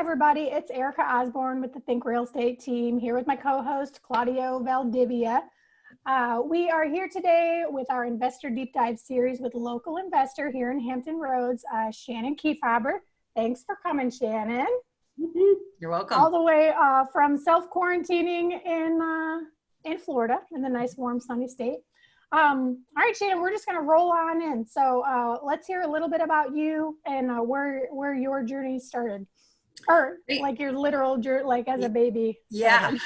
everybody. It's Erica Osborne with the Think Real Estate team here with my co-host, Claudio Valdivia. We are here today with our Investor Deep Dive series with local investor here in Hampton Roads, Shannon Kiefhaber. Thanks for coming, Shannon. You're welcome. All the way from self-quarantining in Florida, in the nice, warm, sunny state. All right, Shannon, we're just going to roll on in. So let's hear a little bit about you and where your journey started, or like your literal journey, like as a baby. Yeah.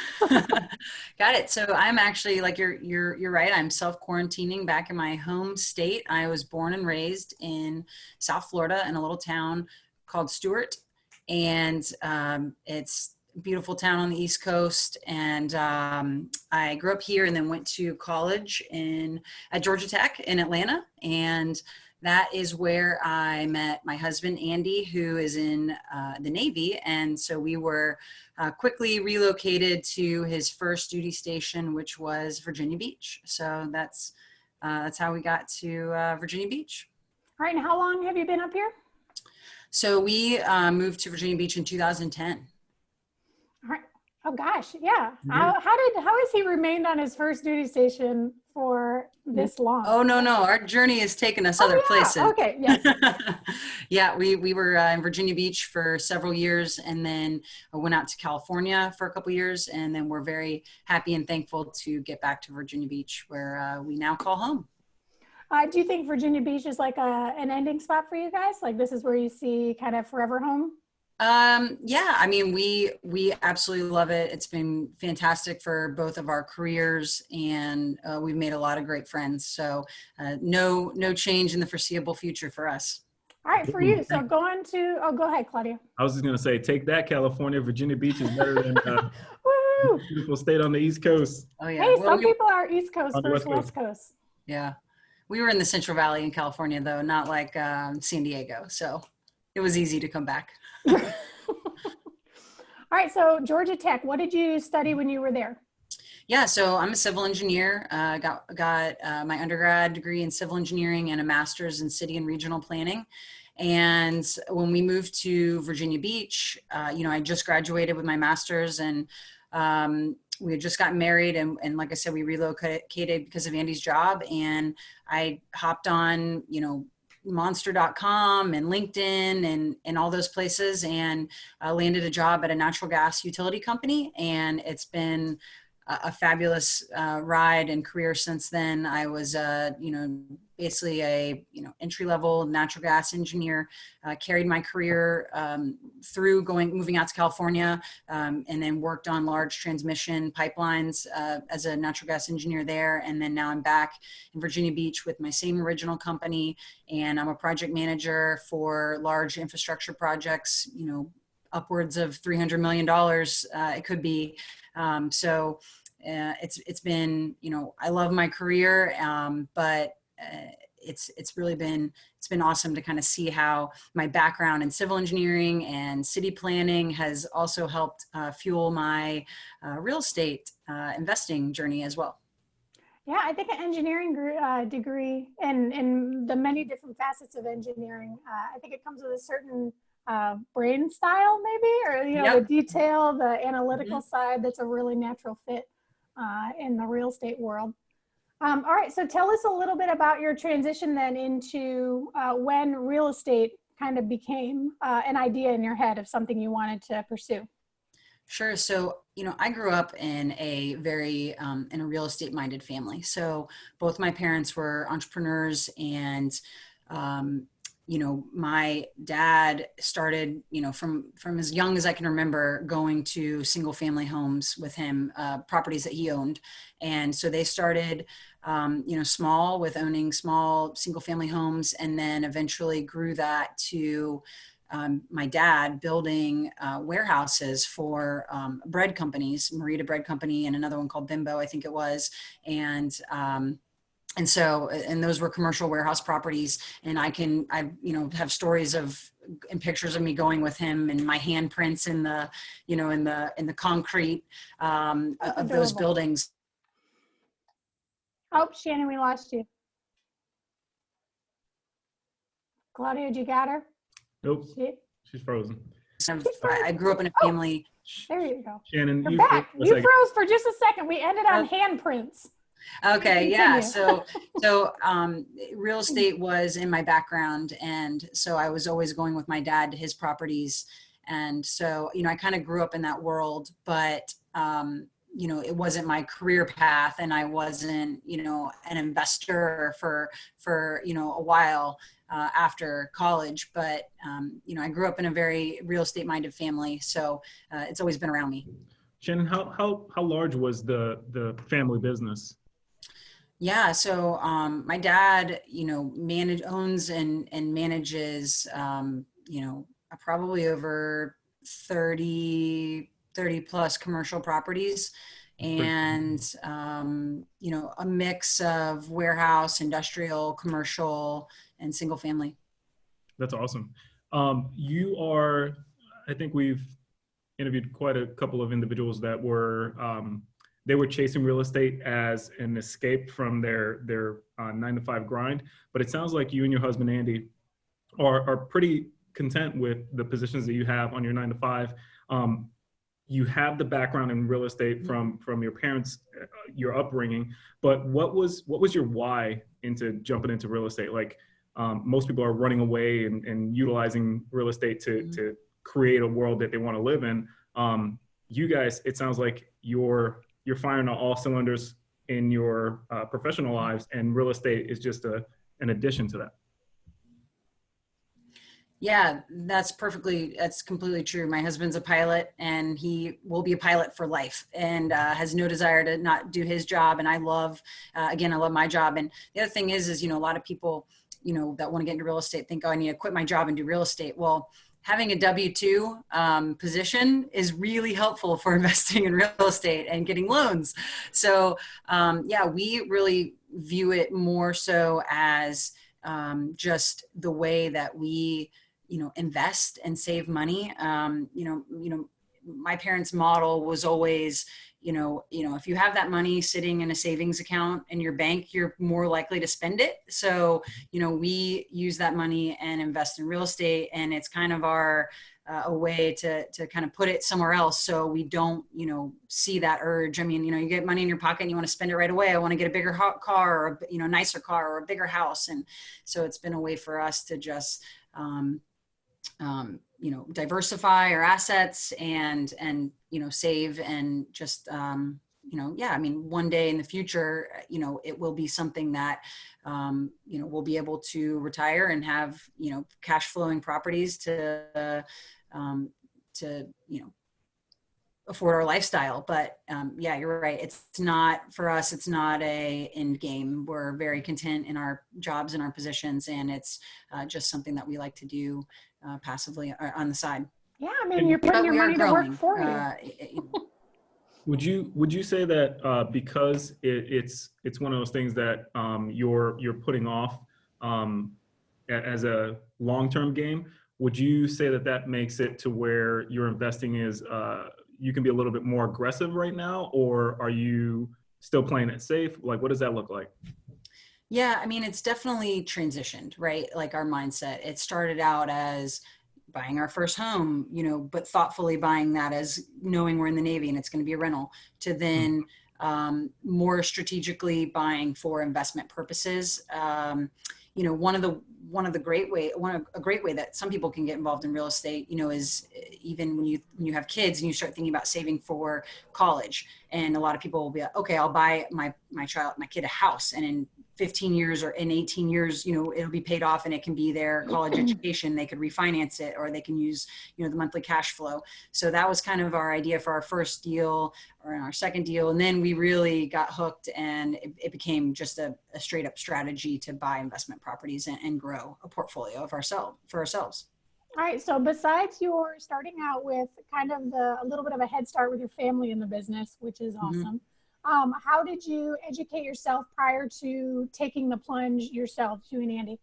Got it. So I'm actually, like, you're right. I'm self-quarantining back in my home state. I was born and raised in South Florida in a little town called Stewart. And it's beautiful town on the East Coast, and I grew up here and then went to college at Georgia Tech in Atlanta, and that is where I met my husband Andy, who is in the Navy, and so we were quickly relocated to his first duty station, which was Virginia Beach. So that's how we got to Virginia Beach. All right, and how long have you been up here? So we moved to Virginia Beach in 2010. All right. Oh gosh, yeah. How has he remained on his first duty station for this long? Oh no, our journey has taken us other places. Okay, yes. Yeah, we were in Virginia Beach for several years, and then I went out to California for a couple years, and then we're very happy and thankful to get back to Virginia Beach, where we now call home. Do you think Virginia Beach is like an ending spot for you guys? Like this is where you see kind of forever home? Yeah, I mean, we absolutely love it. It's been fantastic for both of our careers, and we've made a lot of great friends. So no change in the foreseeable future for us. All right, for you. So go ahead, Claudia. I was just going to say, take that, California. Virginia Beach is better than beautiful state on the East Coast. Oh yeah. Hey, some people are East Coast versus West Coast. Yeah. We were in the Central Valley in California, though, not like San Diego. So it was easy to come back. All right. So Georgia Tech, what did you study when you were there? Yeah. So I'm a civil engineer. Got my undergrad degree in civil engineering and a master's in city and regional planning. And when we moved to Virginia Beach, I just graduated with my master's, and we had just gotten married, and like I said, we relocated because of Andy's job, and I hopped on, monster.com and LinkedIn and all those places, and landed a job at a natural gas utility company, and it's been a fabulous ride and career since then. I was, basically a, entry-level natural gas engineer, carried my career through moving out to California, and then worked on large transmission pipelines as a natural gas engineer there. And then now I'm back in Virginia Beach with my same original company, and I'm a project manager for large infrastructure projects, upwards of $300 million, it could be. So it's been, I love my career, but it's been awesome to kind of see how my background in civil engineering and city planning has also helped fuel my real estate investing journey as well. Yeah, I think an engineering degree and the many different facets of engineering, I think it comes with a certain brain style maybe, or, Yep. the detail, the analytical side that's a really natural fit in the real estate world. All right, so tell us a little bit about your transition then into when real estate kind of became an idea in your head of something you wanted to pursue. Sure. So, I grew up in a very, in a real estate minded family. So both my parents were entrepreneurs, and, my dad started, from as young as I can remember, going to single family homes with him, properties that he owned. And so they started, small, with owning small single family homes, and then eventually grew that to my dad building warehouses for bread companies, Marita Bread Company, and another one called Bimbo, I think it was. And so those were commercial warehouse properties. And I have stories and pictures of me going with him, and my handprints in the, in the concrete of those buildings. Oh, Shannon, we lost you. Claudia, did you got her? Nope. She's frozen. I grew up in a family. There you go. Shannon, You're back. You froze for just a second. We ended on handprints. Okay. Yeah. Continue. So real estate was in my background. And so I was always going with my dad to his properties. And so, I kind of grew up in that world, but, it wasn't my career path, and I wasn't, an investor for a while after college. But, I grew up in a very real estate minded family. So it's always been around me. Shannon, how large was the family business? Yeah. So my dad, owns and manages, probably over 30 plus commercial properties, and, a mix of warehouse, industrial, commercial, and single family. That's awesome. I think we've interviewed quite a couple of individuals that were, they were chasing real estate as an escape from their 9-to-5 grind. But it sounds like you and your husband, Andy, are pretty content with the positions that you have on your 9-to-5. You have the background in real estate from your parents, your upbringing, but what was your why into jumping into real estate? Like most people are running away and utilizing real estate to create a world that they want to live in. You guys, it sounds like you're firing on all cylinders in your professional lives, and real estate is just an addition to that. Yeah, that's completely true. My husband's a pilot, and he will be a pilot for life, and has no desire to not do his job. And I love my job. And the other thing is, a lot of people, that want to get into real estate think, oh, I need to quit my job and do real estate. Well, having a W-2 position is really helpful for investing in real estate and getting loans. So we really view it more so as just the way that we invest and save money. My parents' model was always, if you have that money sitting in a savings account in your bank, you're more likely to spend it. So, we use that money and invest in real estate, and it's kind of our a way to kind of put it somewhere else, so we don't, see that urge. I mean, you get money in your pocket and you want to spend it right away. I want to get a bigger car, or nicer car, or a bigger house, and so it's been a way for us to just diversify our assets and save, and just, one day in the future, it will be something that, we'll be able to retire and have, cash flowing properties to afford our lifestyle. But you're right. It's not, for us, it's not a end game. We're very content in our jobs and our positions, and it's just something that we like to do passively or on the side. Yeah, I mean, you're putting your money to work for you. Would you say that because it's one of those things that you're putting off as a long-term game? Would you say that makes it to where your investing is you can be a little bit more aggressive right now, or are you still playing it safe? Like, what does that look like? Yeah, I mean, it's definitely transitioned, right? Like our mindset, it started out as buying our first home, but thoughtfully buying that as knowing we're in the Navy and it's going to be a rental, to then more strategically buying for investment purposes. A great way that some people can get involved in real estate, is even when you have kids and you start thinking about saving for college. And a lot of people will be like, okay, I'll buy my kid a house, and in 15 years or in 18 years, it'll be paid off and it can be their college education. They could refinance it, or they can use, the monthly cash flow. So that was kind of our idea for our first deal or our second deal. And then we really got hooked, and it became just a straight up strategy to buy investment properties and grow a portfolio for ourselves. All right. So besides your starting out with kind of a little bit of a head start with your family in the business, which is awesome. How did you educate yourself prior to taking the plunge yourself, you and Andy?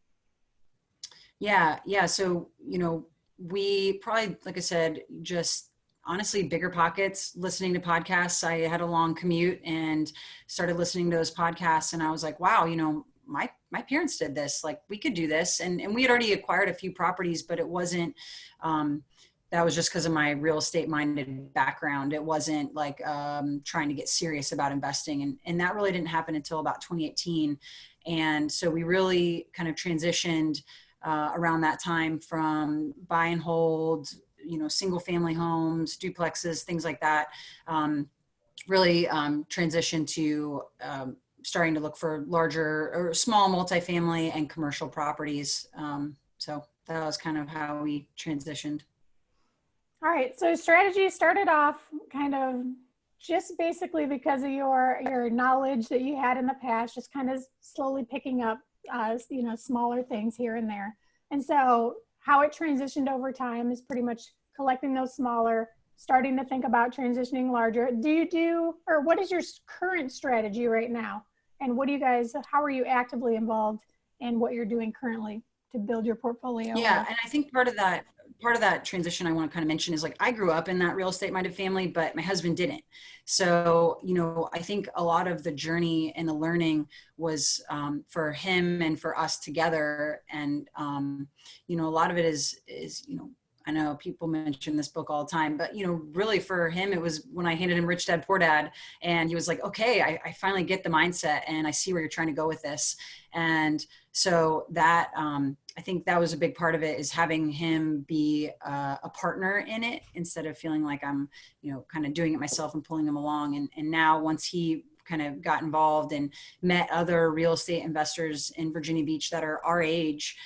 Yeah. So, we probably, like I said, just honestly, bigger pockets, listening to podcasts. I had a long commute and started listening to those podcasts, and I was like, wow, my parents did this, like we could do this. And we had already acquired a few properties, but it wasn't, that was just because of my real estate minded background. It wasn't like trying to get serious about investing. And that really didn't happen until about 2018. And so we really kind of transitioned around that time from buy and hold, single family homes, duplexes, things like that. Really transitioned to starting to look for larger or small multifamily and commercial properties. So that was kind of how we transitioned. All right. So strategy started off kind of just basically because of your knowledge that you had in the past, just kind of slowly picking up, smaller things here and there. And so how it transitioned over time is pretty much collecting those smaller, starting to think about transitioning larger. What is your current strategy right now? And how are you actively involved in what you're doing currently to build your portfolio? Yeah. And I think part of that transition I want to kind of mention is, like, I grew up in that real estate minded family, but my husband didn't. So, I think a lot of the journey and the learning was for him and for us together. And, a lot of it is, I know people mention this book all the time, but, really for him, it was when I handed him Rich Dad, Poor Dad, and he was like, okay, I finally get the mindset and I see where you're trying to go with this. And so that, I think that was a big part of it, is having him be a partner in it instead of feeling like I'm, kind of doing it myself and pulling him along. And now once he kind of got involved and met other real estate investors in Virginia Beach that are our age,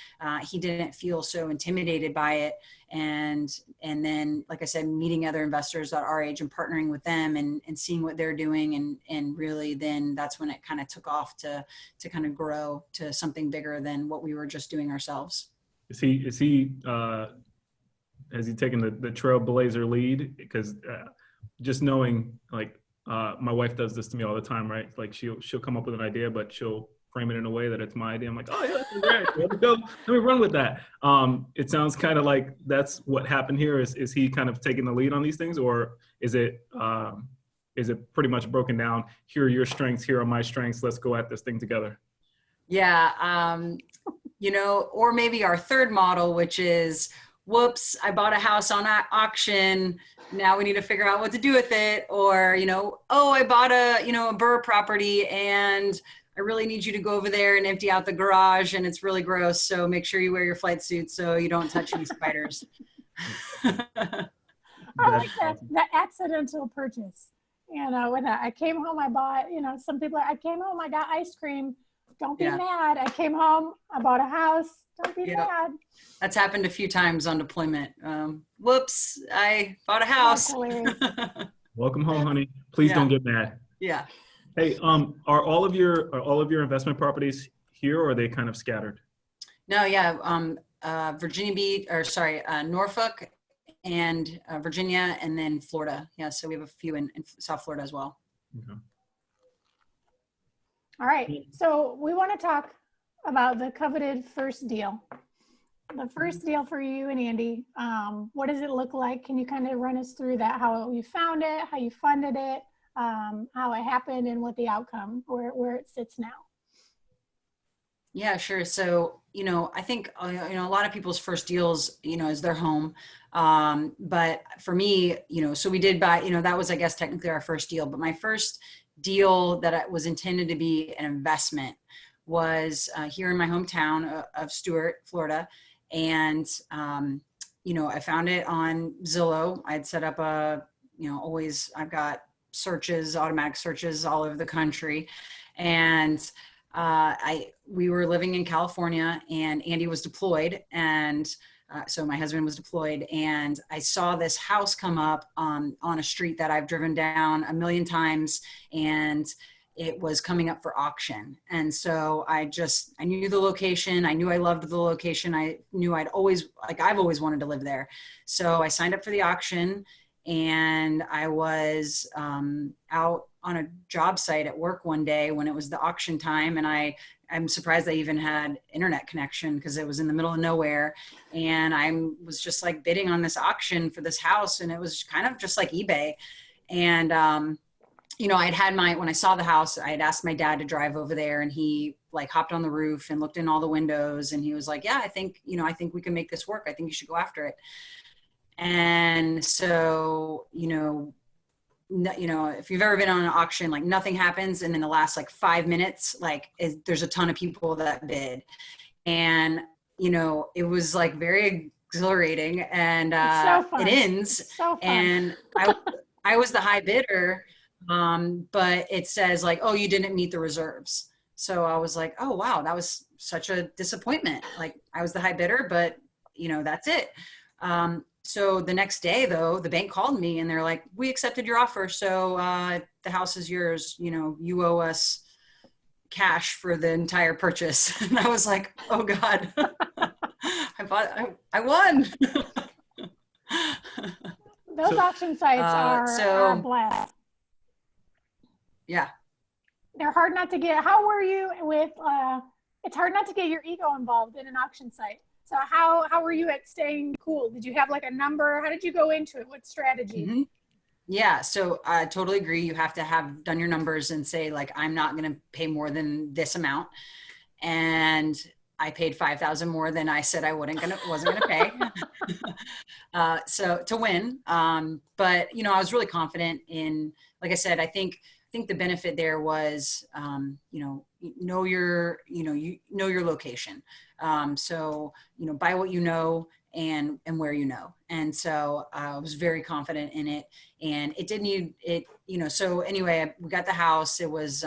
he didn't feel so intimidated by it. And then, like I said, meeting other investors at our age and partnering with them and seeing what they're doing. And really then that's when it kind of took off to kind of grow to something bigger than what we were just doing ourselves. Has he taken the trailblazer lead? Because just knowing, like, my wife does this to me all the time, right? Like she'll come up with an idea, but she'll frame it in a way that it's my idea. I'm like, oh yeah, that's great. Let's go. Let me run with that. It sounds kind of like that's what happened here. Is he kind of taking the lead on these things, or is it pretty much broken down? Here are your strengths. Here are my strengths. Let's go at this thing together. Yeah. Or maybe our third model, which is, whoops, I bought a house on auction. Now we need to figure out what to do with it. Or, oh, I bought a Burr property and I really need you to go over there and empty out the garage and it's really gross. So make sure you wear your flight suit so you don't touch any spiders. I like that accidental purchase. When I came home, I bought, some people, I came home, I got ice cream. Don't be mad. I came home, I bought a house. Don't be mad. That's happened a few times on deployment. Whoops, I bought a house. Welcome home, honey. Please don't get mad. Yeah. Hey, are all of your investment properties here, or are they kind of scattered? No, yeah. Virginia Beach, Norfolk and Virginia, and then Florida. Yeah, so we have a few in South Florida as well. Okay. All right. So we want to talk about the coveted first deal. The first deal for you and Andy. What does it look like? Can you kind of run us through that? How you found it, how you funded it, how it happened, and what the outcome, where it sits now? Yeah, sure. So, I think, a lot of people's first deals, is their home. But for me, so we did buy, that was, I guess, technically our first deal, but my first deal that was intended to be an investment was here in my hometown of Stuart, Florida. And, I found it on Zillow. I'd set up I've got automatic searches all over the country. And we were living in California and Andy was deployed. And so my husband was deployed, and I saw this house come up on a street that I've driven down a million times, and it was coming up for auction. And so I knew the location. I knew I loved the location. I knew I've always wanted to live there. So I signed up for the auction, and I was out on a job site at work one day when it was the auction time. And I'm surprised I even had internet connection because it was in the middle of nowhere. And I was just like bidding on this auction for this house. And it was kind of just like eBay. And, when I saw the house, I had asked my dad to drive over there, and he like hopped on the roof and looked in all the windows, and he was like, yeah, I think we can make this work. I think you should go after it. And so, if you've ever been on an auction, like nothing happens. And in the last like 5 minutes, there's a ton of people that bid. And, it was like very exhilarating, and So fun. it ends. So fun. And I was the high bidder, but it says like, oh, you didn't meet the reserves. So I was like, oh, wow, that was such a disappointment. Like I was the high bidder, but that's it. So the next day though, the bank called me and they're like, we accepted your offer. So, the house is yours. You owe us cash for the entire purchase. And I was like, oh God, I won. Those auction sites are a blast. Yeah. They're hard not to get. How were you with, it's hard not to get your ego involved in an auction site. So how were you at staying cool? Did you have like a number? How did you go into it? What strategy? Mm-hmm. Yeah. So I totally agree. You have to have done your numbers and say like, I'm not going to pay more than this amount. And I paid $5,000 more than I said I wasn't going to pay. So to win. But I was really confident in, like I said, I think the benefit there was, know your location. So, buy what you know and where And so I was very confident in it, and it didn't need it, so anyway, we got the house. It was,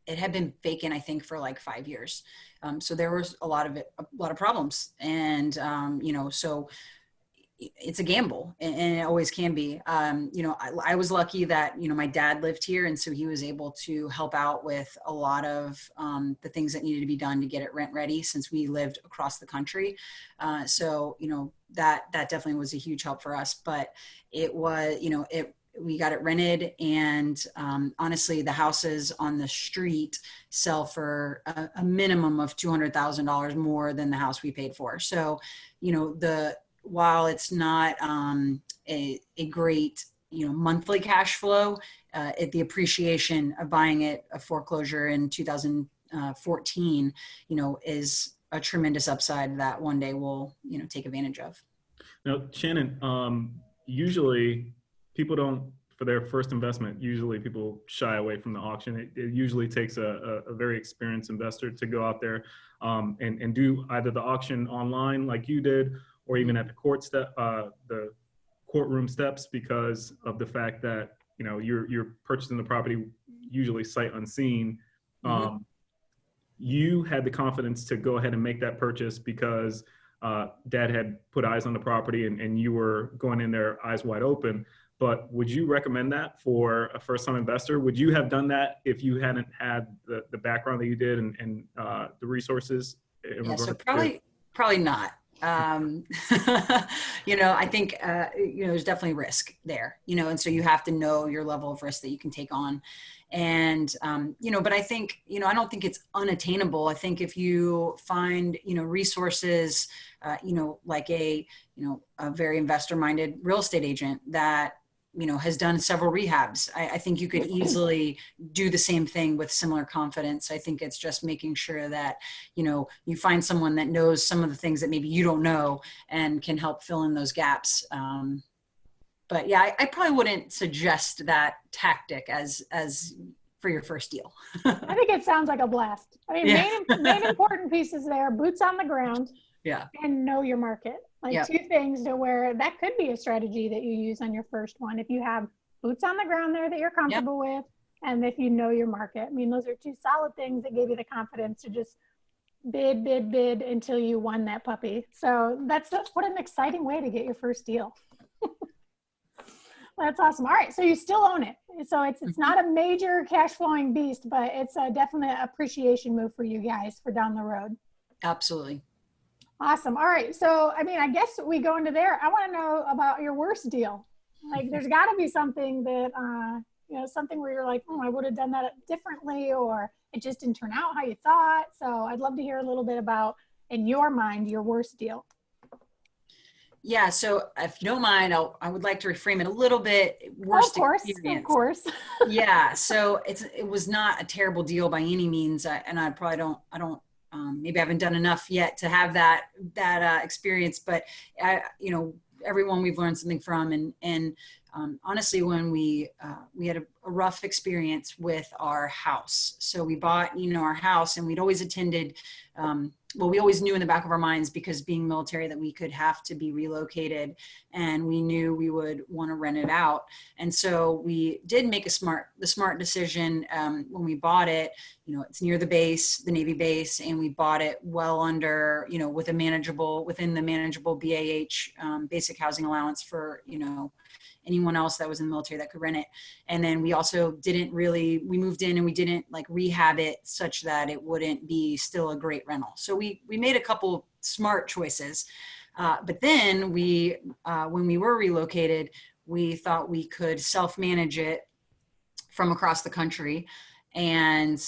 it had been vacant, I think, for like 5 years. So there was a lot of problems. And, so it's a gamble, and it always can be. I was lucky that, my dad lived here. And so he was able to help out with a lot of the things that needed to be done to get it rent ready, since we lived across the country. So, that definitely was a huge help for us. But it was, we got it rented, and honestly, the houses on the street sell for a minimum of $200,000 more than the house we paid for. So, while it's not a great, monthly cash flow, the appreciation of buying it a foreclosure in 2014, is a tremendous upside that one day we'll, take advantage of. Now, Shannon, usually people don't, for their first investment, usually people shy away from the auction. It usually takes a very experienced investor to go out there and do either the auction online like you did, or even at the courtroom steps, because of the fact that, you're purchasing the property usually sight unseen. Mm-hmm. You had the confidence to go ahead and make that purchase because Dad had put eyes on the property, and you were going in there eyes wide open. But would you recommend that for a first-time investor? Would you have done that if you hadn't had the background that you did and the resources? Yeah, so probably not. I think, there's definitely risk there, and so you have to know your level of risk that you can take on. And, but I think, I don't think it's unattainable. I think if you find, resources, like a very investor-minded real estate agent that, has done several rehabs, I think you could easily do the same thing with similar confidence. I think it's just making sure that, you find someone that knows some of the things that maybe you don't know and can help fill in those gaps. But yeah, I probably wouldn't suggest that tactic as for your first deal. I think it sounds like a blast. I mean, yeah. main important pieces there: boots on the ground, yeah, and know your market. Like yep. 2 things to where that could be a strategy that you use on your first one. If you have boots on the ground there that you're comfortable yep. with, and if you know your market. I mean, those are 2 solid things that gave you the confidence to just bid until you won that puppy. So what an exciting way to get your first deal. That's awesome. All right. So you still own it. So it's not a major cash flowing beast, but it's a definite appreciation move for you guys for down the road. Absolutely. Awesome. All right. So, I mean, I guess we go into there. I want to know about your worst deal. Like there's got to be something that, something where you're like, I would have done that differently, or it just didn't turn out how you thought. So I'd love to hear a little bit about, in your mind, your worst deal. Yeah. So if you don't mind, I would like to reframe it a little bit. Worst experience. Of course. Yeah. So it was not a terrible deal by any means. And I probably don't maybe I haven't done enough yet to have that experience, but everyone we've learned something from. And honestly, when we had a rough experience with our house. So we bought, our house, and we'd always attended, we always knew in the back of our minds, because being military, that we could have to be relocated, and we knew we would want to rent it out. And so we did make the smart decision when we bought it. It's near the base, the Navy base, and we bought it well under, within the manageable BAH, basic housing allowance for, anyone else that was in the military that could rent it. And then we also we moved in and we didn't rehab it such that it wouldn't be still a great rental. So we made a couple smart choices. But then when we were relocated, we thought we could self-manage it from across the country. And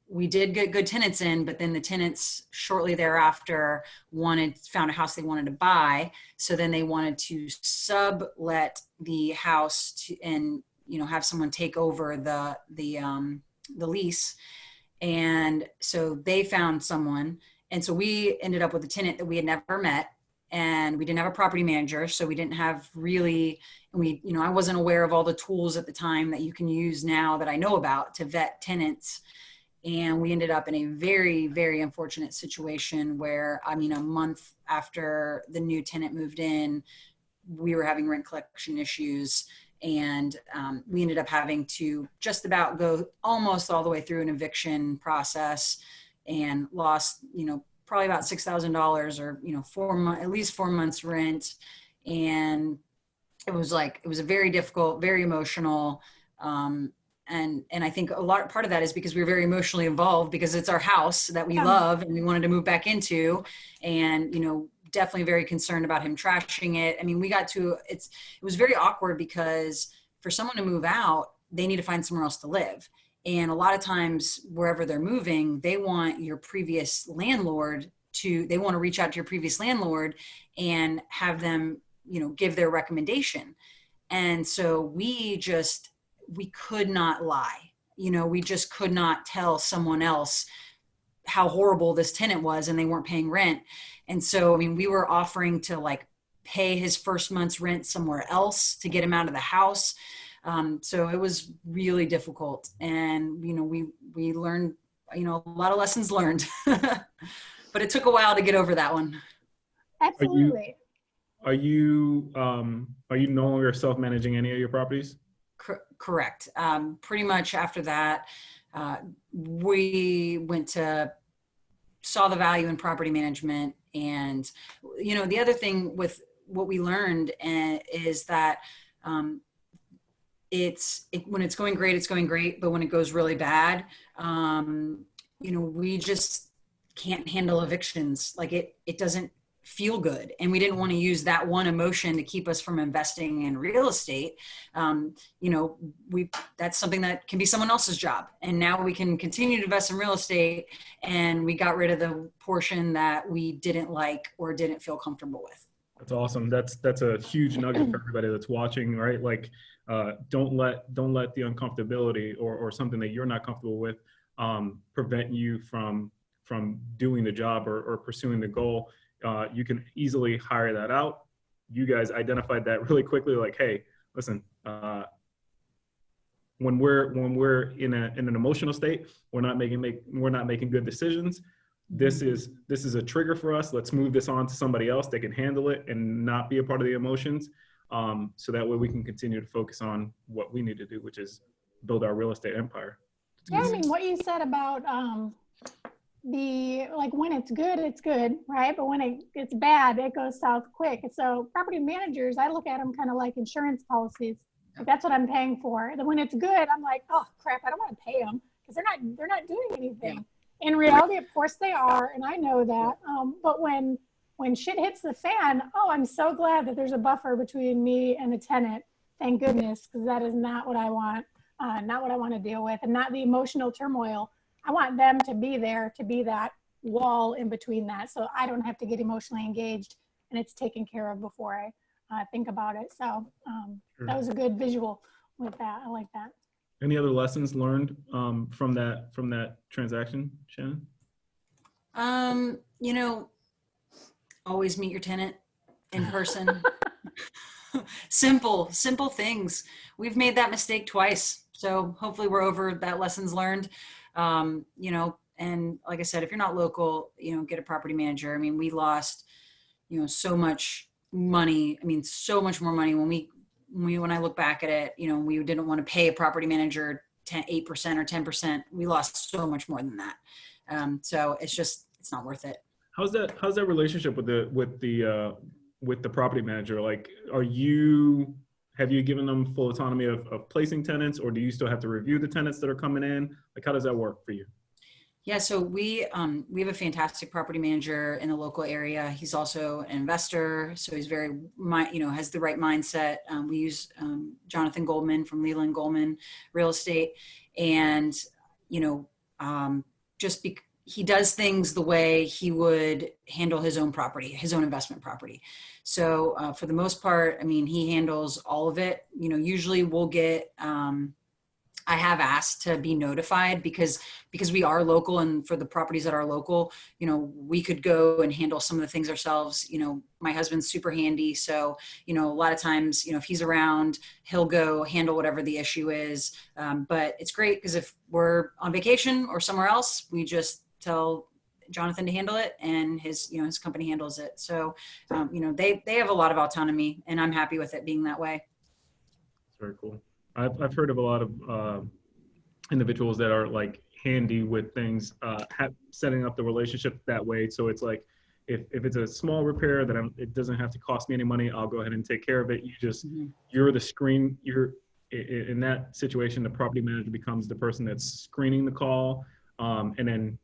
we did get good tenants in, but then the tenants shortly thereafter found a house they wanted to buy. So then they wanted to sublet the house and have someone take over the lease. And so they found someone, and so we ended up with a tenant that we had never met, and we didn't have a property manager, so we didn't have really. I wasn't aware of all the tools at the time that you can use now that I know about to vet tenants. And we ended up in a very, very unfortunate situation where, a month after the new tenant moved in, we were having rent collection issues. And we ended up having to just about go almost all the way through an eviction process, and lost, probably about $6,000 or, at least 4 months rent. And it was a very difficult, very emotional. And I think part of that is because we were very emotionally involved, because it's our house that we love and we wanted to move back into, and, definitely very concerned about him trashing it. It was very awkward, because for someone to move out, they need to find somewhere else to live. And a lot of times wherever they're moving, they want your previous landlord they want to reach out to your previous landlord and have them, give their recommendation. And so we could not lie. We just could not tell someone else how horrible this tenant was, and they weren't paying rent. And so, we were offering to pay his first month's rent somewhere else to get him out of the house. So it was really difficult. And, we learned, a lot of lessons learned, but it took a while to get over that one. Absolutely. Are you no longer self-managing any of your properties? Correct. Pretty much after that, we saw the value in property management. And, the other thing with what we learned is that when it's going great, it's going great. But when it goes really bad, we just can't handle evictions. It doesn't feel good. And we didn't want to use that one emotion to keep us from investing in real estate. That's something that can be someone else's job. And now we can continue to invest in real estate. And we got rid of the portion that we didn't like or didn't feel comfortable with. That's awesome. That's a huge nugget for everybody that's watching, right? Don't let the uncomfortability or something that you're not comfortable with prevent you from doing the job or pursuing the goal. You can easily hire that out. You guys identified that really quickly. Hey, listen, when we're in an emotional state, we're not making good decisions. This is a trigger for us. Let's move this on to somebody else that can handle it and not be a part of the emotions. So that way we can continue to focus on what we need to do, which is build our real estate empire. Yeah, what you said about when it's good, right? But when it's bad, it goes south quick. So property managers, I look at them kind of like insurance policies. That's what I'm paying for. Then when it's good, I'm like, oh crap, I don't want to pay them because they're not doing anything. In reality, of course they are, and I know that. But when shit hits the fan, I'm so glad that there's a buffer between me and the tenant. Thank goodness, because that is not what I want. Not what I want to deal with, and not the emotional turmoil. I want them to be there, to be that wall in between that, so I don't have to get emotionally engaged, and it's taken care of before I think about it. So Sure. That was a good visual with that. I like that. Any other lessons learned from that transaction, Shannon? You know, always meet your tenant in person. Simple things. We've made that mistake twice. So hopefully we're over that, lessons learned. You know, and like I said, if you're not local, you know, get a property manager. I mean, we lost, you know, so much money. I mean, so much more money when I look back at it, you know, we didn't want to pay a property manager 8% or 10%. We lost so much more than that. So it's not worth it. How's that relationship with the property manager? Like, have you given them full autonomy of placing tenants, or do you still have to review the tenants that are coming in? Like, how does that work for you? Yeah, so we have a fantastic property manager in the local area. He's also an investor, so he's has the right mindset. We use Jonathan Goldman from Leland Goldman Real Estate, and you know, he does things the way he would handle his own property, his own investment property. So for the most part, I mean, he handles all of it. You know, usually we'll get. I have asked to be notified because we are local, and for the properties that are local, you know, we could go and handle some of the things ourselves. You know, my husband's super handy. So, you know, a lot of times, you know, if he's around, he'll go handle whatever the issue is. But it's great because if we're on vacation or somewhere else, we just tell Jonathan to handle it, and his company handles it. So, you know, they have a lot of autonomy, and I'm happy with it being that way. That's very cool. I've heard of a lot of individuals that are like handy with things, setting up the relationship that way. So it's like, if it's a small repair that it doesn't have to cost me any money, I'll go ahead and take care of it. You're the screen. In that situation, the property manager becomes the person that's screening the call, and then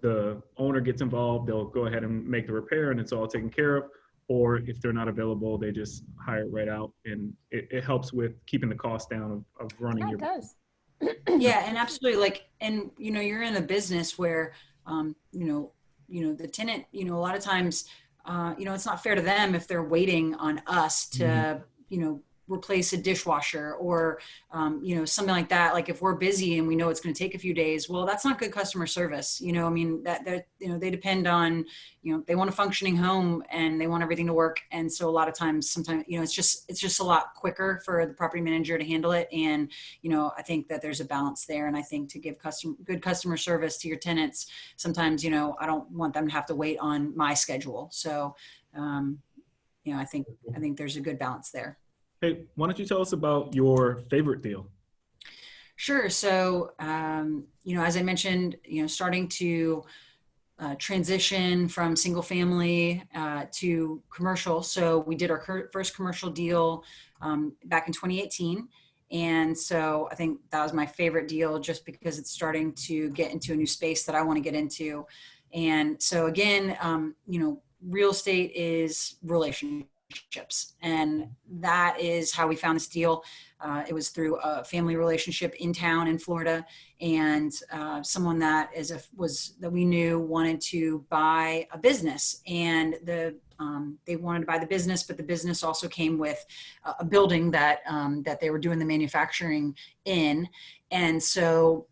the owner gets involved. They'll go ahead and make the repair, and it's all taken care of. Or if they're not available, they just hire it right out, and it helps with keeping the cost down of running your business. Yeah, and absolutely. Like, and you know, you're in a business where, you know, the tenant, you know, a lot of times, you know, it's not fair to them if they're waiting on us to, you know, replace a dishwasher or, you know, something like that. Like if we're busy and we know it's going to take a few days, well, that's not good customer service. You know, I mean, you know, they depend on, you know, they want a functioning home and they want everything to work. And so a lot of times, sometimes, you know, it's just a lot quicker for the property manager to handle it. And, you know, I think that there's a balance there. And I think to give good customer service to your tenants, sometimes, you know, I don't want them to have to wait on my schedule. So, you know, I think there's a good balance there. Hey, why don't you tell us about your favorite deal? Sure. So, you know, as I mentioned, you know, starting to transition from single family to commercial. So we did our first commercial deal back in 2018. And so I think that was my favorite deal just because it's starting to get into a new space that I want to get into. And so again, you know, real estate is relationships. And that is how we found this deal. It was through a family relationship in town in Florida, and someone that that we knew wanted to buy a business, and they wanted to buy the business, but the business also came with a building that they were doing the manufacturing in, and so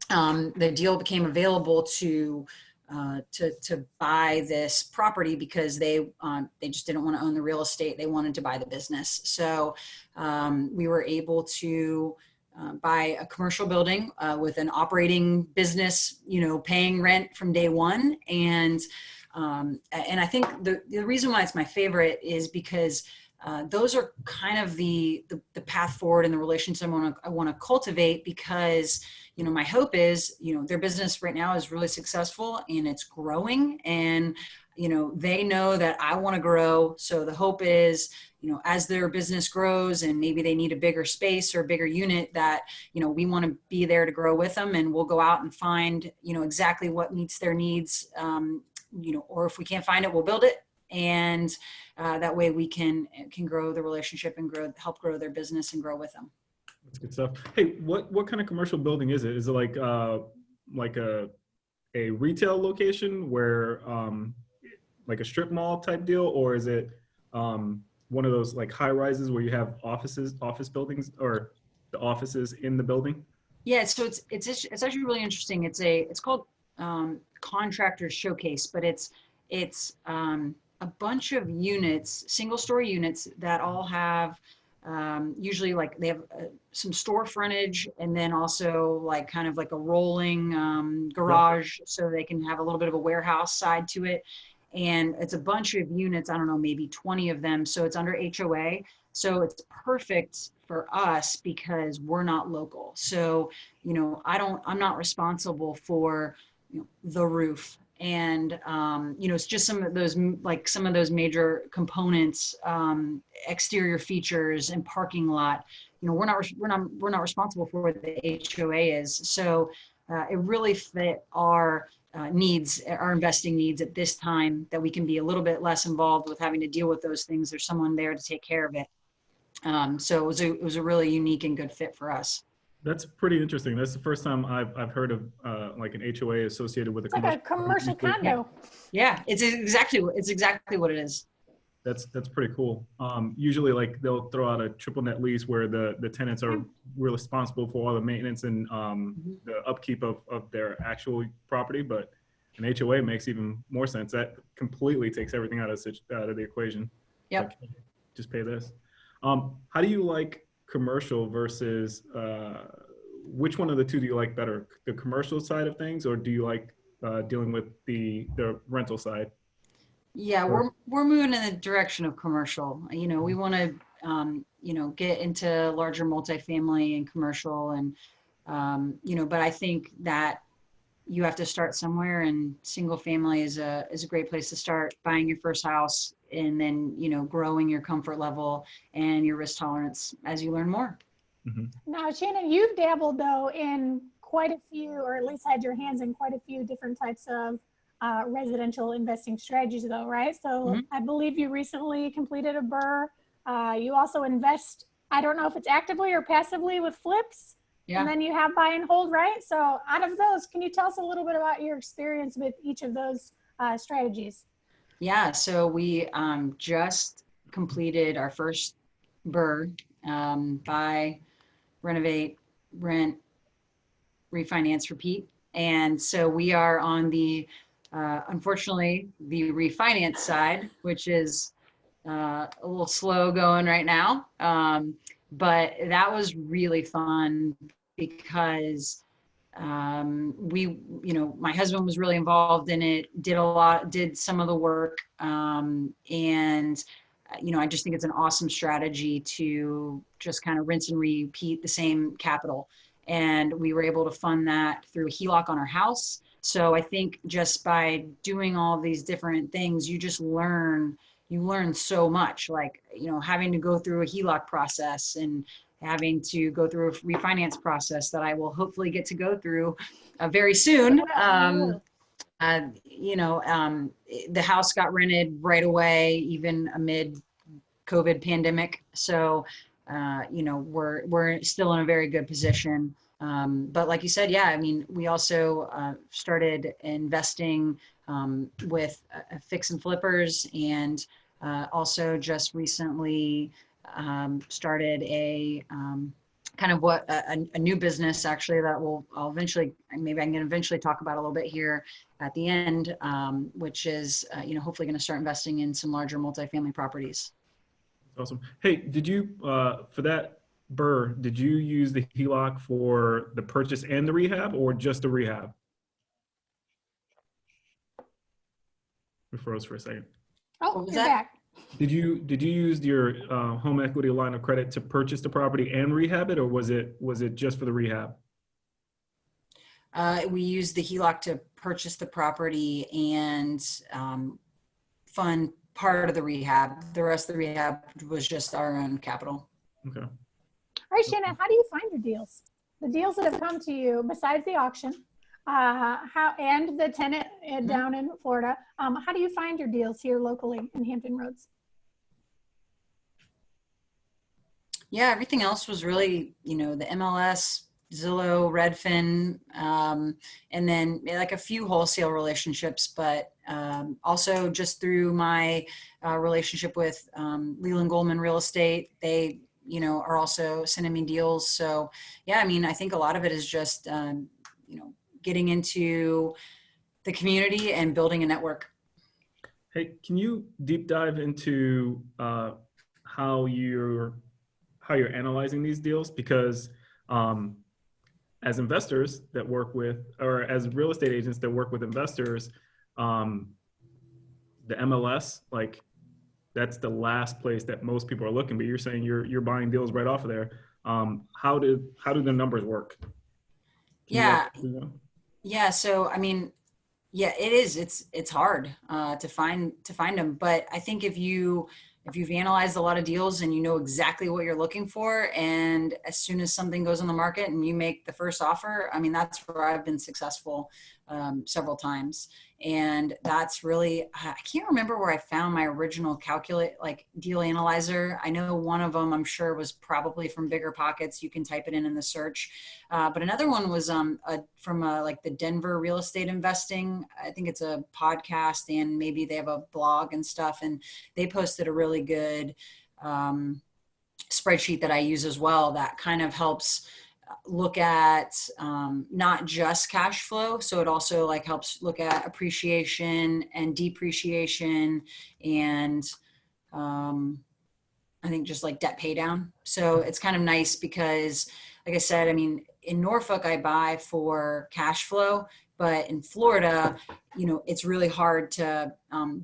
the deal became available to buy this property because they just didn't want to own the real estate. They wanted to buy the business. So we were able to buy a commercial building with an operating business, you know, paying rent from day one. And I think the reason why it's my favorite is because those are kind of the path forward and the relationship I want to cultivate, because, you know, my hope is, you know, their business right now is really successful and it's growing, and, you know, they know that I want to grow. So the hope is, you know, as their business grows and maybe they need a bigger space or a bigger unit, that, you know, we want to be there to grow with them, and we'll go out and find, you know, exactly what meets their needs, you know, or if we can't find it, we'll build it. And that way we can grow the relationship and help grow their business and grow with them. That's good stuff. Hey, what kind of commercial building is it? Is it like a retail location where like a strip mall type deal, or is it one of those like high rises where you have office buildings, or the offices in the building? Yeah, so it's actually really interesting. It's called contractor showcase, but it's a bunch of units, single story units that all have usually like they have some store frontage and then also like kind of like a rolling garage so they can have a little bit of a warehouse side to it. And it's a bunch of units, I don't know, maybe 20 of them. So it's under HOA. So it's perfect for us because we're not local. So, you know, I'm not responsible for, you know, the roof. And, you know, it's just some of those major components, exterior features and parking lot. You know, we're not responsible for what the HOA is. So it really fit our needs, our investing needs at this time, that we can be a little bit less involved with having to deal with those things. There's someone there to take care of it. So it was a really unique and good fit for us. That's pretty interesting. That's the first time I've heard of like an HOA associated with a It's like a commercial condo. Yeah, it's exactly what it is. That's pretty cool. Usually like they'll throw out a triple net lease where the tenants are responsible for all the maintenance and the upkeep of their actual property, but an HOA makes even more sense. That completely takes everything out of the equation. Yep. Like, just pay this. How do you like commercial versus which one of the two do you like better, the commercial side of things, or do you like dealing with the rental side? Yeah, we're moving in the direction of commercial. You know, we want to you know, get into larger multifamily and commercial, and you know, but I think that you have to start somewhere, and single family is a great place to start, buying your first house, and then, you know, growing your comfort level and your risk tolerance as you learn more. Mm-hmm. Now, Shannon, you've dabbled though in quite a few, or at least had your hands in quite a few different types of residential investing strategies though, right? So I believe you recently completed a BRRRR. You also invest, I don't know if it's actively or passively, with flips. Yeah. And then you have buy and hold, right? So out of those, can you tell us a little bit about your experience with each of those strategies? Yeah, so we just completed our first BRRRR, buy, renovate, rent, refinance, repeat. And so we are on the, unfortunately, the refinance side, which is a little slow going right now. But that was really fun because you know, my husband was really involved in it, did some of the work. And, you know, I just think it's an awesome strategy to just kind of rinse and repeat the same capital. And we were able to fund that through a HELOC on our house. So I think just by doing all these different things, you learn so much, like, you know, having to go through a HELOC process and having to go through a refinance process that I will hopefully get to go through very soon. You know, the house got rented right away, even amid COVID pandemic. So, you know, we're still in a very good position. But like you said, yeah, I mean, we also started investing with fix and flippers, and also just recently started a kind of a new business actually that I'll eventually, maybe I can eventually talk about a little bit here at the end, which is, you know, hopefully going to start investing in some larger multifamily properties. Awesome. Hey, did you, for that BRRRR, did you use the HELOC for the purchase and the rehab, or just the rehab? We froze for a second. Oh, you're back. Did you use your home equity line of credit to purchase the property and rehab it, or was it just for the rehab? We used the HELOC to purchase the property and fund part of the rehab. The rest of the rehab was just our own capital. Okay. All right, Shannon, how do you find your deals? The deals that have come to you, besides the auction, and the tenant down in Florida, how do you find your deals here locally in Hampton Roads? Yeah, everything else was really, you know, the MLS, Zillow, Redfin, and then like a few wholesale relationships, but also just through my relationship with Leland Goldman Real Estate. They, you know, are also sending me deals. So yeah, I mean, I think a lot of it is just, you know, getting into the community and building a network. Hey, can you deep dive into how you're analyzing these deals? Because as investors that work with, or as real estate agents that work with investors, the MLS, like that's the last place that most people are looking. But you're saying you're buying deals right off of there. How do the numbers work? Yeah. So I mean, yeah, it is. It's hard to find them. But I think if you've analyzed a lot of deals and you know exactly what you're looking for, and as soon as something goes on the market and you make the first offer, I mean, that's where I've been successful several times. And that's really, I can't remember where I found my original deal analyzer. I know one of them, I'm sure, was probably from Bigger Pockets. You can type it in the search. But another one was from like the Denver Real Estate Investing. I think it's a podcast, and maybe they have a blog and stuff. And they posted a really good spreadsheet that I use as well that kind of helps look at not just cash flow. So it also like helps look at appreciation and depreciation, and I think just like debt pay down. So it's kind of nice because, like I said, I mean, in Norfolk, I buy for cash flow, but in Florida, you know, it's really hard to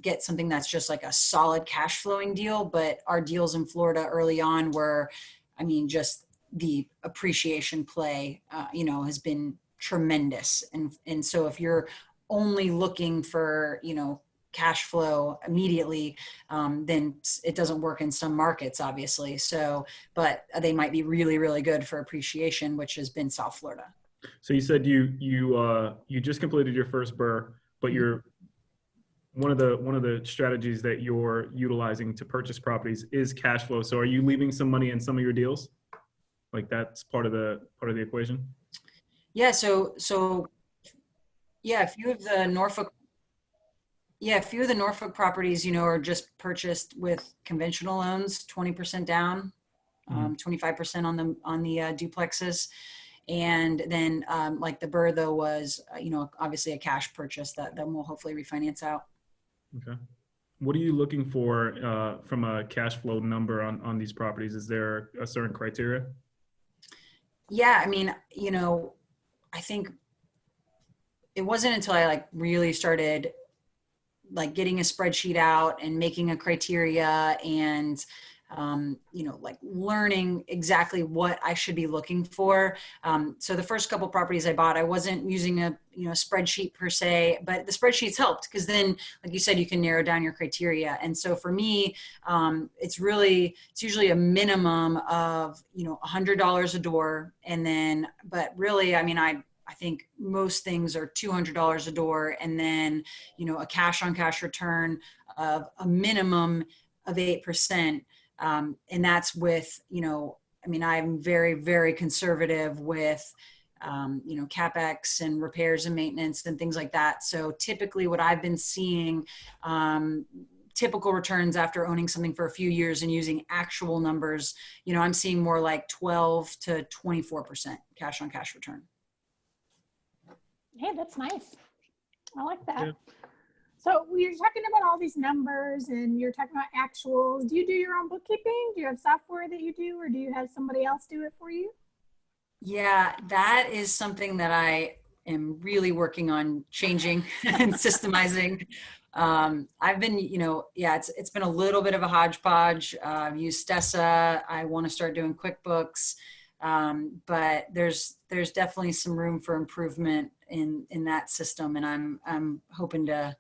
get something that's just like a solid cash flowing deal. But our deals in Florida early on were, I mean, just the appreciation play, you know, has been tremendous. And so if you're only looking for, you know, cash flow immediately, then it doesn't work in some markets, obviously. So, but they might be really, really good for appreciation, which has been South Florida. So you said you just completed your first BRRRR, but you're one of the strategies that you're utilizing to purchase properties is cash flow. So are you leaving some money in some of your deals? Like that's part of the equation? Yeah. So yeah, a few of the Norfolk properties, you know, are just purchased with conventional loans, 20% down, 25% on the duplexes. And then like the BRRRR though was, you know, obviously a cash purchase that then we'll hopefully refinance out. Okay. What are you looking for from a cash flow number on these properties? Is there a certain criteria? Yeah, I mean, you know, I think it wasn't until I like really started like getting a spreadsheet out and making a criteria and, you know, like learning exactly what I should be looking for. So the first couple properties I bought, I wasn't using a, you know, spreadsheet per se, but the spreadsheets helped because then, like you said, you can narrow down your criteria. And so for me, it's usually a minimum of, you know, $100 a door. And then, but really, I mean, I think most things are $200 a door, and then, you know, a cash on cash return of a minimum of 8%. And that's with, you know, I mean, I'm very, very conservative with, you know, CapEx and repairs and maintenance and things like that. So typically what I've been seeing, typical returns after owning something for a few years and using actual numbers, you know, I'm seeing more like 12 to 24% cash on cash return. Hey, that's nice. I like that. Yeah. So you're talking about all these numbers and you're talking about actuals. Do you do your own bookkeeping? Do you have software that you do, or do you have somebody else do it for you? Yeah, that is something that I am really working on changing and systemizing. I've been, you know, yeah, it's been a little bit of a hodgepodge. I've used Stessa. I want to start doing QuickBooks. But there's definitely some room for improvement in that system. And I'm hoping to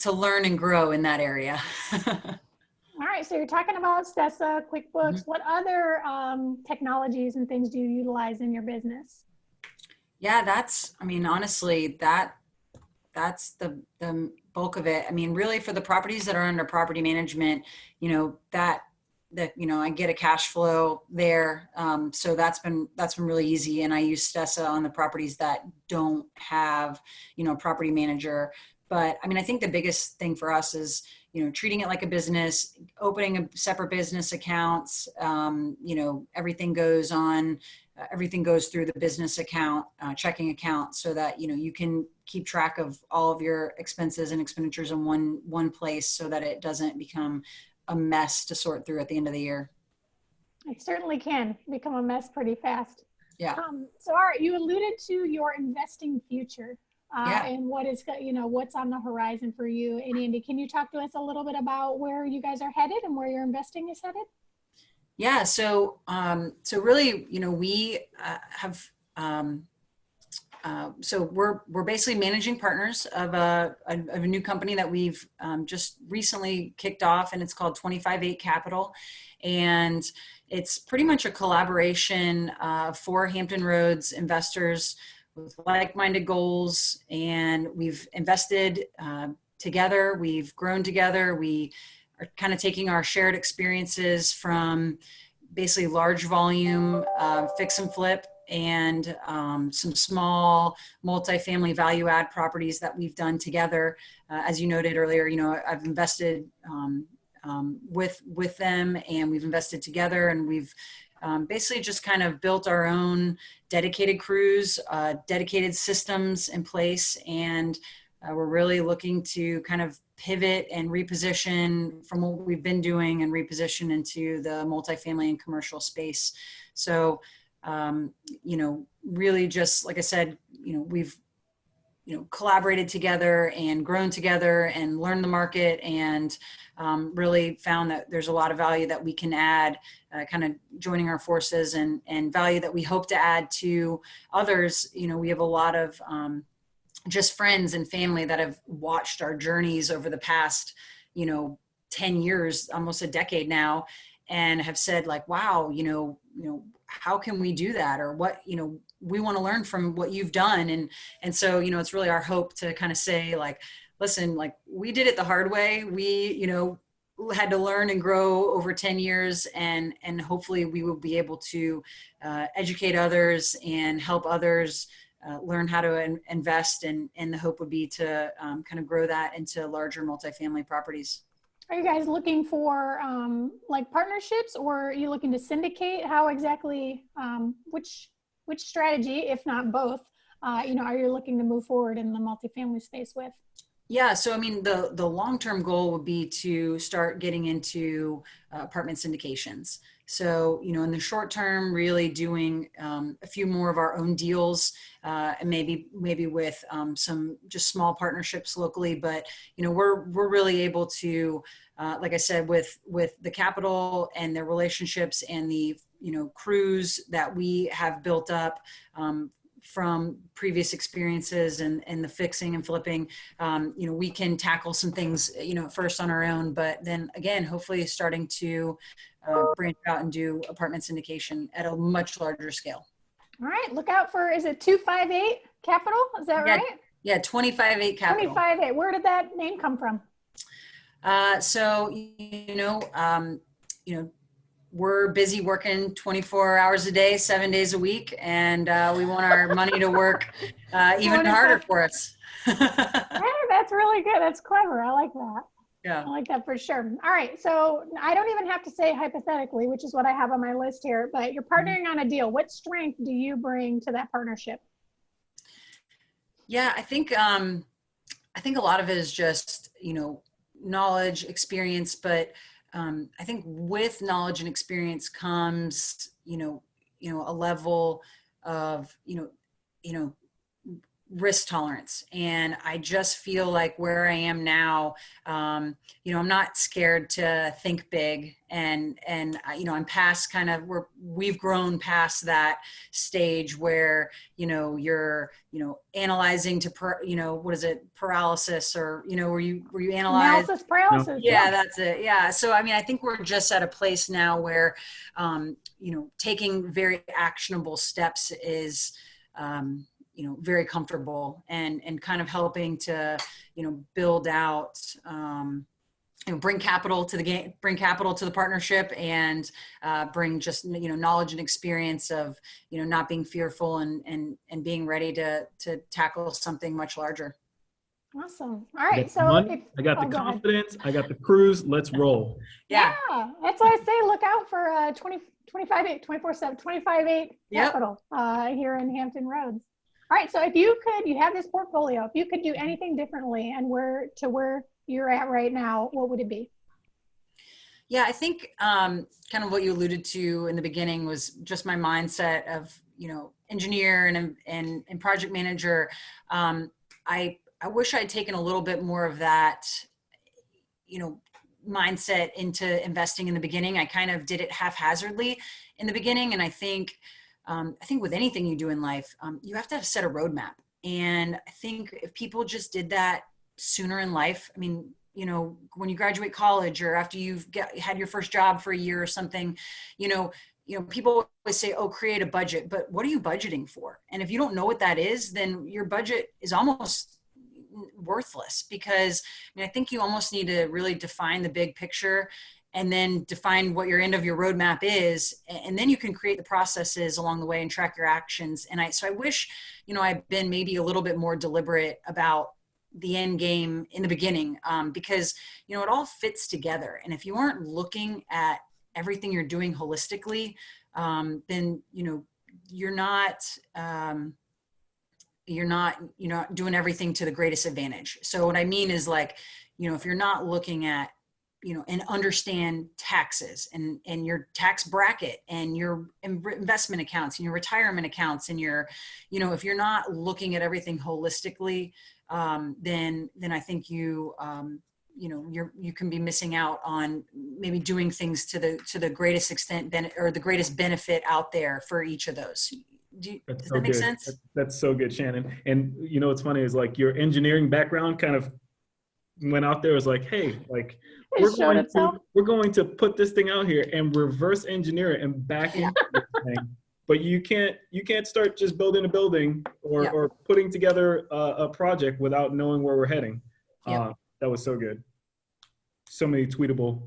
learn and grow in that area. All right, so you're talking about Stessa, QuickBooks. What other technologies and things do you utilize in your business? Yeah, I mean, honestly, that's the bulk of it. I mean, really for the properties that are under property management, you know, that, you know, I get a cash flow there. So that's been really easy. And I use Stessa on the properties that don't have, you know, a property manager. But I mean, I think the biggest thing for us is, you know, treating it like a business, opening a separate business accounts. Everything goes on. Everything goes through the business account, checking account, so that you can keep track of all of your expenses and expenditures in one place, so that it doesn't become a mess to sort through at the end of the year. It certainly can become a mess pretty fast. Yeah. So, all right, you alluded to your investing future Yeah. and what is, what's on the horizon for you. And Andy, can you talk to us a little bit about where you guys are headed and where your investing is headed? Yeah. So really, we have, so we're basically managing partners of a new company that we've just recently kicked off, and it's called 25/8 Capital. And it's pretty much a collaboration for Hampton Roads investors with like-minded goals. And we've invested together, we've grown together. We are kind of taking our shared experiences from basically large volume fix and flip and some small multifamily value add properties that we've done together. As you noted earlier, I've invested with them, and we've invested together, and we've basically just kind of built our own dedicated crews, dedicated systems in place. And we're really looking to kind of pivot and reposition from what we've been doing and reposition into the multifamily and commercial space. So, really just, like I said, we've, collaborated together and grown together and learned the market, and really found that there's a lot of value that we can add, kind of joining our forces, and value that we hope to add to others. We have a lot of just friends and family that have watched our journeys over the past, 10 years, almost a decade now, and have said like, wow, how can we do that? Or what, we want to learn from what you've done. And so, it's really our hope to kind of say like, listen, like we did it the hard way. We, had to learn and grow over 10 years, and hopefully we will be able to educate others and help others learn how to invest. And the hope would be to kind of grow that into larger multifamily properties. Are you guys looking for like partnerships, or are you looking to syndicate? How exactly, which strategy, if not both, are you looking to move forward in the multifamily space with? Yeah, so I mean, the long-term goal would be to start getting into apartment syndications. So, in the short term, really doing a few more of our own deals, and maybe with some just small partnerships locally. But we're really able to, like I said, with the capital and the relationships and the crews that we have built up from previous experiences and the fixing and flipping, we can tackle some things, first on our own, but then again, hopefully starting to branch out and do apartment syndication at a much larger scale. All right, look out for, is it 258 Capital? Is that right? Yeah, 25/8 Capital. 25/8. Where did that name come from? So, we're busy working 24 hours a day, 7 days a week, and we want our money to work even harder for us. Hey, that's really good. That's clever. I like that. Yeah. I like that for sure. All right. So I don't even have to say hypothetically, which is what I have on my list here, but you're partnering on a deal. What strength do you bring to that partnership? Yeah, I think a lot of it is just, knowledge, experience, but I think with knowledge and experience comes, a level of, risk tolerance. And I just feel like where I am now, I'm not scared to think big, and I'm past kind of we've grown past that stage where, you're, analyzing to, what is it? Paralysis, or, where you analyze. Analysis paralysis. Yeah, that's it. Yeah. So, I mean, I think we're just at a place now where, taking very actionable steps is, very comfortable, and kind of helping to, build out, bring capital to the game, bring capital to the partnership, and bring just, knowledge and experience of, not being fearful, and being ready to tackle something much larger. Awesome. All I right. got the So money, I got the go ahead. confidence, I got the cruise. Let's roll. Yeah, that's why I say look out for 25/8, 24/7, 25/8 Yep. capital here in Hampton Roads. All right, so if you could, you have this portfolio, if you could do anything differently and where you're at right now, what would it be? Yeah, I think kind of what you alluded to in the beginning was just my mindset of, engineer and project manager. I wish I'd taken a little bit more of that, mindset into investing in the beginning. I kind of did it haphazardly in the beginning. And I think with anything you do in life, you have to set a roadmap. And I think if people just did that sooner in life, I mean, when you graduate college or after you've had your first job for a year or something, people always say, oh, create a budget, but what are you budgeting for? And if you don't know what that is, then your budget is almost worthless, because I think you almost need to really define the big picture and then define what your end of your roadmap is. And then you can create the processes along the way and track your actions. And so I wish, I've been maybe a little bit more deliberate about the end game in the beginning, because, it all fits together. And if you aren't looking at everything you're doing holistically, then, you're not doing everything to the greatest advantage. So what I mean is, like, if you're not looking at, and understand taxes and your tax bracket and your investment accounts and your retirement accounts and if you're not looking at everything holistically, then I think you can be missing out on maybe doing things to the greatest extent or the greatest benefit out there for each of those. Does that make sense? That's so good, Shannon. And what's funny is, like, your engineering background kind of went out there, was like, hey, like, we're going to put this thing out here and reverse engineer it and back into this thing. But you can't start just building a building or putting together a project without knowing where we're heading. That was so good. So many tweetable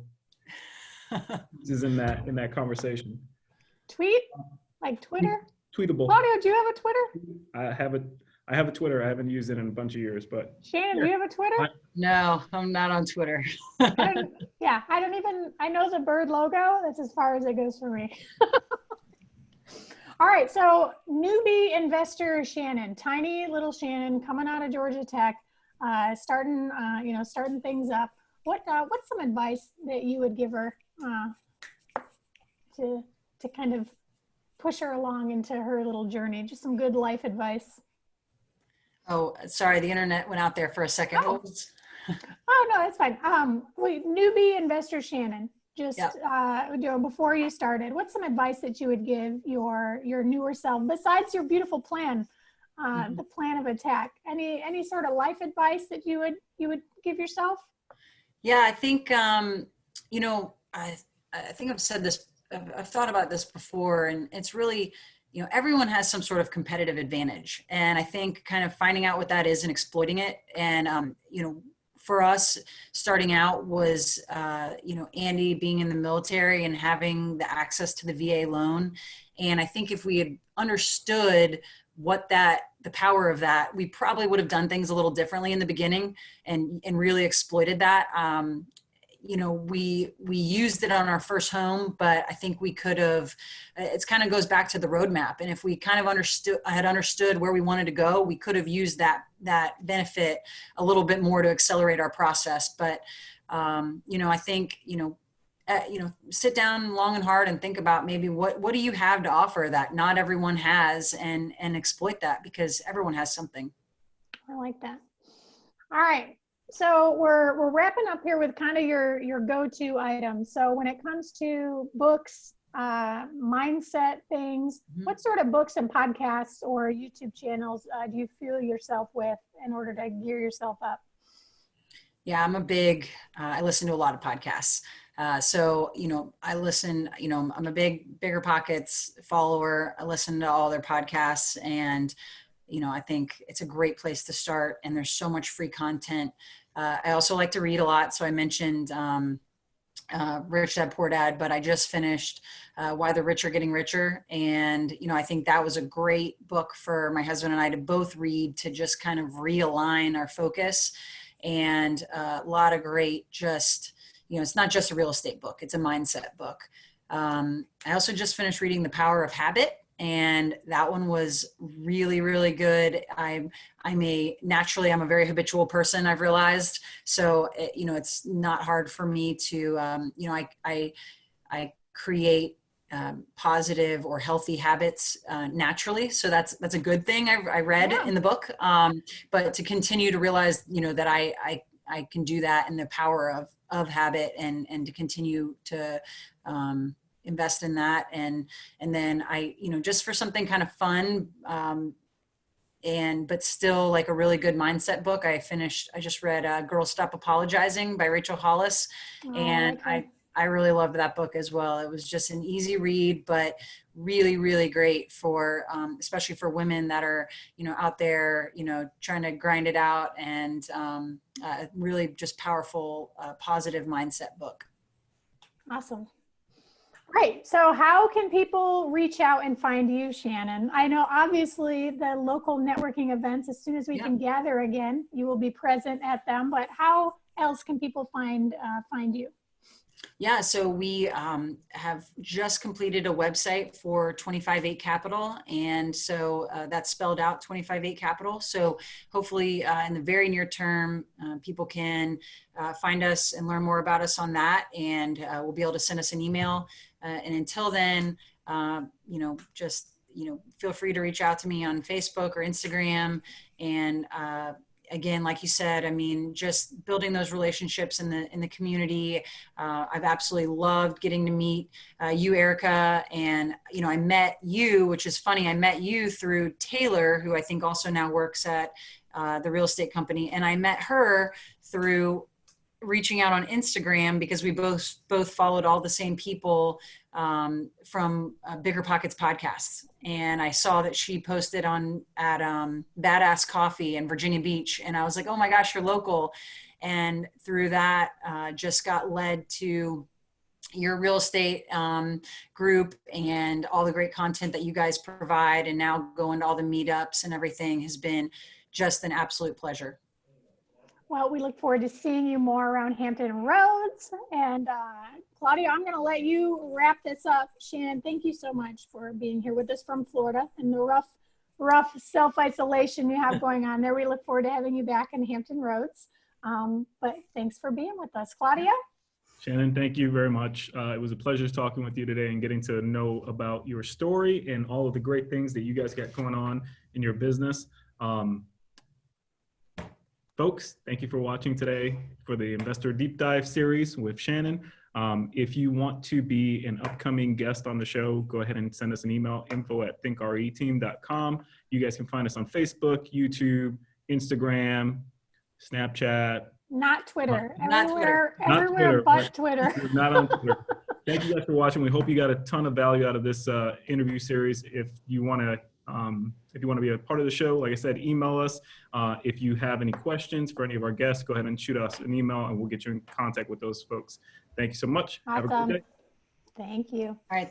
is in that conversation. Tweet? Like Twitter? Tweetable. Claudio, do you have a Twitter? I have a Twitter. I haven't used it in a bunch of years, but. Shannon, do you have a Twitter? No, I'm not on Twitter. I know the bird logo. That's as far as it goes for me. All right, so newbie investor Shannon, tiny little Shannon coming out of Georgia Tech, starting things up. What's some advice that you would give her to kind of push her along into her little journey? Just some good life advice. Oh, sorry, the internet went out there for a second. Oh no, that's fine. Newbie investor Shannon, just before you started, what's some advice that you would give your newer self besides your beautiful plan, the plan of attack? Any sort of life advice that you would give yourself? Yeah, I think I think I've said this. I've thought about this before, and it's really, everyone has some sort of competitive advantage. And I think kind of finding out what that is and exploiting it. And, for us, starting out was, Andy being in the military and having the access to the VA loan. And I think if we had understood the power of that, we probably would have done things a little differently in the beginning and really exploited that. We used it on our first home, but I think we could have, it kind of goes back to the roadmap. And if we kind of had understood where we wanted to go, we could have used that benefit a little bit more to accelerate our process. But, I think, sit down long and hard and think about maybe what do you have to offer that not everyone has, and exploit that, because everyone has something. I like that. All right. So we're wrapping up here with kind of your go-to items. So when it comes to books, mindset things, what sort of books and podcasts or YouTube channels do you fuel yourself with in order to gear yourself up? Yeah, I listen to a lot of podcasts. So, I listen, I'm a Bigger Pockets follower. I listen to all their podcasts, and, I think it's a great place to start, and there's so much free content. I also like to read a lot. So I mentioned Rich Dad Poor Dad, but I just finished Why the Rich Are Getting Richer. And, I think that was a great book for my husband and I to both read, to just kind of realign our focus. And a lot of great, just, it's not just a real estate book, it's a mindset book. I also just finished reading The Power of Habit. And that one was really, really good. I'm a very habitual person, I've realized. So, it's not hard for me to, I create positive or healthy habits naturally. So that's a good thing I read in the book. But to continue to realize, that I can do that, and the power of habit, and to continue to, invest in that. And then I, just for something kind of fun, but still like a really good mindset book, I just read Girl Stop Apologizing by Rachel Hollis. And I really loved that book as well. It was just an easy read, but really, really great for, especially for women that are, out there, trying to grind it out, and really just powerful, positive mindset book. Awesome. Right. So how can people reach out and find you, Shannon? I know obviously the local networking events, as soon as we can gather again, you will be present at them, but how else can people find you? Yeah, so we have just completed a website for 25/8 Capital, and so that's spelled out 25/8 Capital. So hopefully in the very near term, people can find us and learn more about us on that, and we'll be able to send us an email. And until then, just feel free to reach out to me on Facebook or Instagram. And again, like you said, I mean, just building those relationships in the community. I've absolutely loved getting to meet you, Erica. And, I met you, which is funny. I met you through Taylor, who I think also now works at the real estate company. And I met her through reaching out on Instagram, because we both followed all the same people from Bigger Pockets podcasts. And I saw that she posted at Badass Coffee in Virginia Beach. And I was like, oh my gosh, you're local. And through that, just got led to your real estate group, and all the great content that you guys provide. And now going to all the meetups and everything has been just an absolute pleasure. Well, we look forward to seeing you more around Hampton Roads. And Claudia, I'm going to let you wrap this up. Shannon, thank you so much for being here with us from Florida, and the rough self-isolation you have going on there. We look forward to having you back in Hampton Roads. But thanks for being with us. Claudia? Shannon, thank you very much. It was a pleasure talking with you today and getting to know about your story and all of the great things that you guys got going on in your business. Folks, thank you for watching today for the Investor Deep Dive series with Shannon. If you want to be an upcoming guest on the show, go ahead and send us an email, info@thinkreteam.com. You guys can find us on Facebook, YouTube, Instagram, Snapchat. Not Twitter. Not Everywhere, Twitter. everywhere but Twitter. Not on Twitter. Thank you guys for watching. We hope you got a ton of value out of this interview series. If you want to be a part of the show, like I said, email us. If you have any questions for any of our guests, go ahead and shoot us an email, and we'll get you in contact with those folks. Thank you so much. Awesome. Have a good day. Thank you. All right.